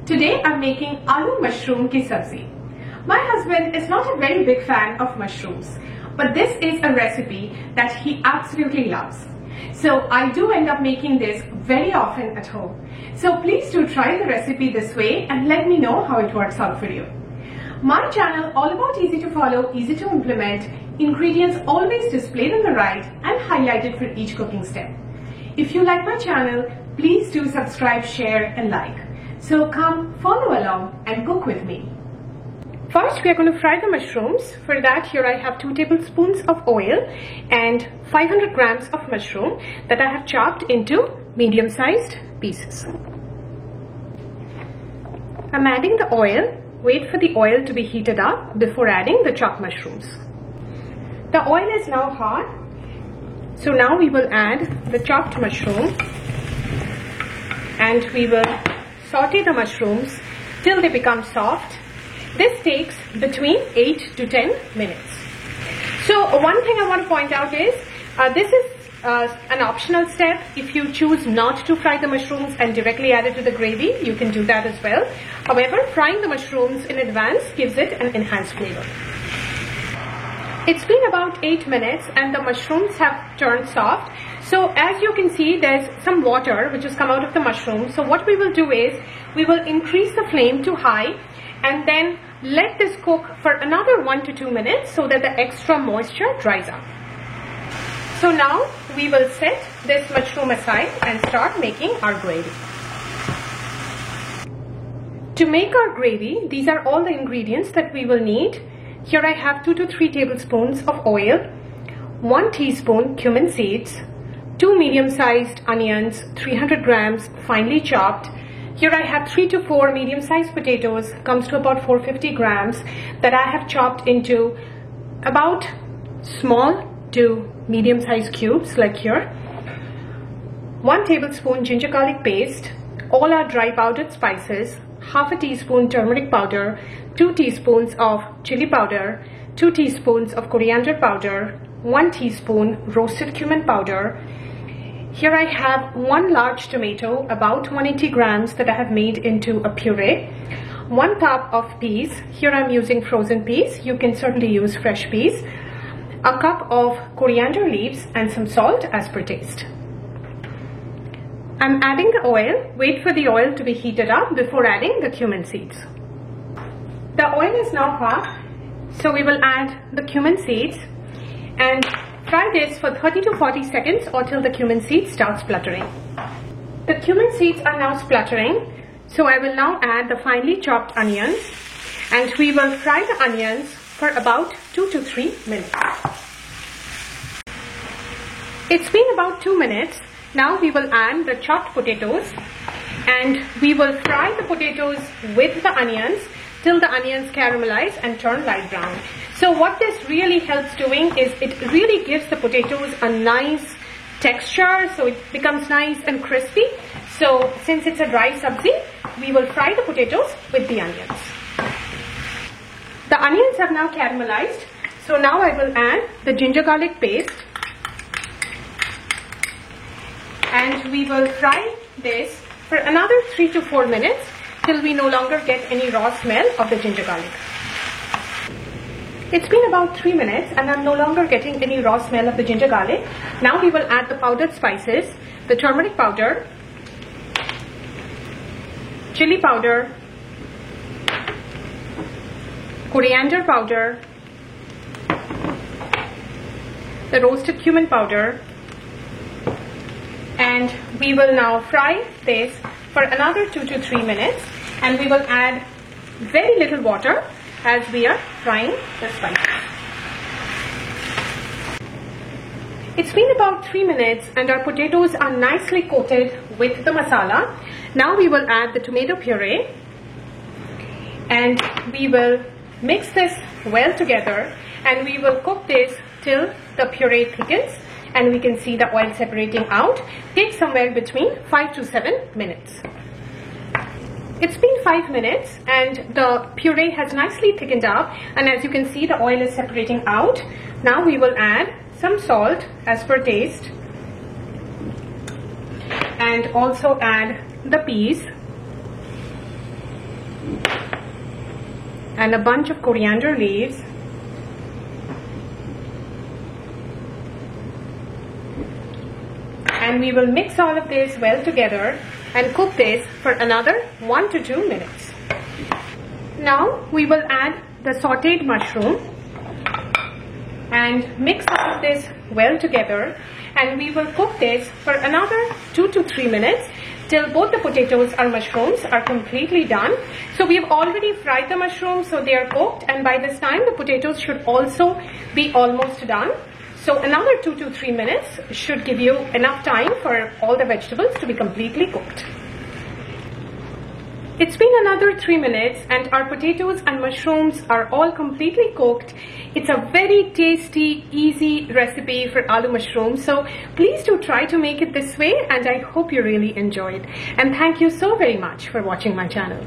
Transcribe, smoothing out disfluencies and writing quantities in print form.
Today I'm making aloo mushroom ki sabzi. My husband is not a very big fan of mushrooms, but this is a recipe that he absolutely loves. So I do end up making this very often at home. So please do try the recipe this way and let me know how it works out for you. My channel, all about easy to follow, easy to implement, ingredients always displayed on the right and highlighted for each cooking step. If you like my channel, please do subscribe, share and like. So come follow along and cook with me. First we are going to fry the mushrooms. For that here I have 2 tablespoons of oil and 500 grams of mushroom that I have chopped into medium-sized pieces. I'm adding the oil. Wait for the oil to be heated up before adding the chopped mushrooms. The oil is now hot. So now we will add the chopped mushroom and we will saute the mushrooms till they become soft. This takes between 8 to 10 minutes. So one thing I want to point out is this is an optional step. If you choose not to fry the mushrooms and directly add it to the gravy, you can do that as well. However, frying the mushrooms in advance gives it an enhanced flavor. It's been about 8 minutes and the mushrooms have turned soft. So as you can see, there's some water which has come out of the mushroom. So what we will do is we will increase the flame to high and then let this cook for another 1 to 2 minutes so that the extra moisture dries up. So now we will set this mushroom aside and start making our gravy. To make our gravy, these are all the ingredients that we will need. Here I have 2 to 3 tablespoons of oil, 1 teaspoon cumin seeds, 2 medium-sized onions, 300 grams finely chopped. Here I have 3 to 4 medium-sized potatoes, comes to about 450 grams that I have chopped into about small to medium-sized cubes like here. 1 tablespoon ginger garlic paste, all our dry powdered spices, half a teaspoon turmeric powder, 2 teaspoons of chili powder, 2 teaspoons of coriander powder, 1 teaspoon roasted cumin powder. Here I have 1 large tomato, about 180 grams that I have made into a puree. 1 cup of peas. Here I'm using frozen peas. You can certainly use fresh peas. A cup of coriander leaves and some salt as per taste. I'm adding the oil. Wait for the oil to be heated up before adding the cumin seeds. The oil is now hot, so we will add the cumin seeds and fry this for 30 to 40 seconds or till the cumin seeds start spluttering. The cumin seeds are now spluttering, so I will now add the finely chopped onions and we will fry the onions for about 2 to 3 minutes. It's been about 2 minutes. Now we will add the chopped potatoes and we will fry the potatoes with the onions till the onions caramelize and turn light brown. So what this really helps doing is it really gives the potatoes a nice texture, so it becomes nice and crispy. So since it's a dry sabzi, we will fry the potatoes with the onions. The onions have now caramelized, so now I will add the ginger garlic paste and we will fry this for another 3 to 4 minutes till we no longer get any raw smell of the ginger garlic. It's been about 3 minutes and I'm no longer getting any raw smell of the ginger garlic. Now we will add the powdered spices, the turmeric powder, chili powder, coriander powder, the roasted cumin powder, and we will now fry this for another 2 to 3 minutes and we will add very little water as we are frying the spices. It's been about 3 minutes and our potatoes are nicely coated with the masala. Now we will add the tomato puree and we will mix this well together and we will cook this till the puree thickens and we can see the oil separating out. Takes somewhere between 5 to 7 minutes. It's been 5 minutes and the puree has nicely thickened up and as you can see the oil is separating out. Now we will add some salt as per taste and also add the peas and a bunch of coriander leaves. And we will mix all of this well together and cook this for another 1 to 2 minutes. Now we will add the sauteed mushroom and mix all of this well together, and we will cook this for another 2 to 3 minutes till both the potatoes or mushrooms are completely done. So we have already fried the mushrooms, so they are cooked, and by this time the potatoes should also be almost done. So another 2 to 3 minutes should give you enough time for all the vegetables to be completely cooked. It's been another 3 minutes and our potatoes and mushrooms are all completely cooked. It's a very tasty, easy recipe for aloo mushrooms. So please do try to make it this way, and I hope you really enjoyed. And thank you so very much for watching my channel.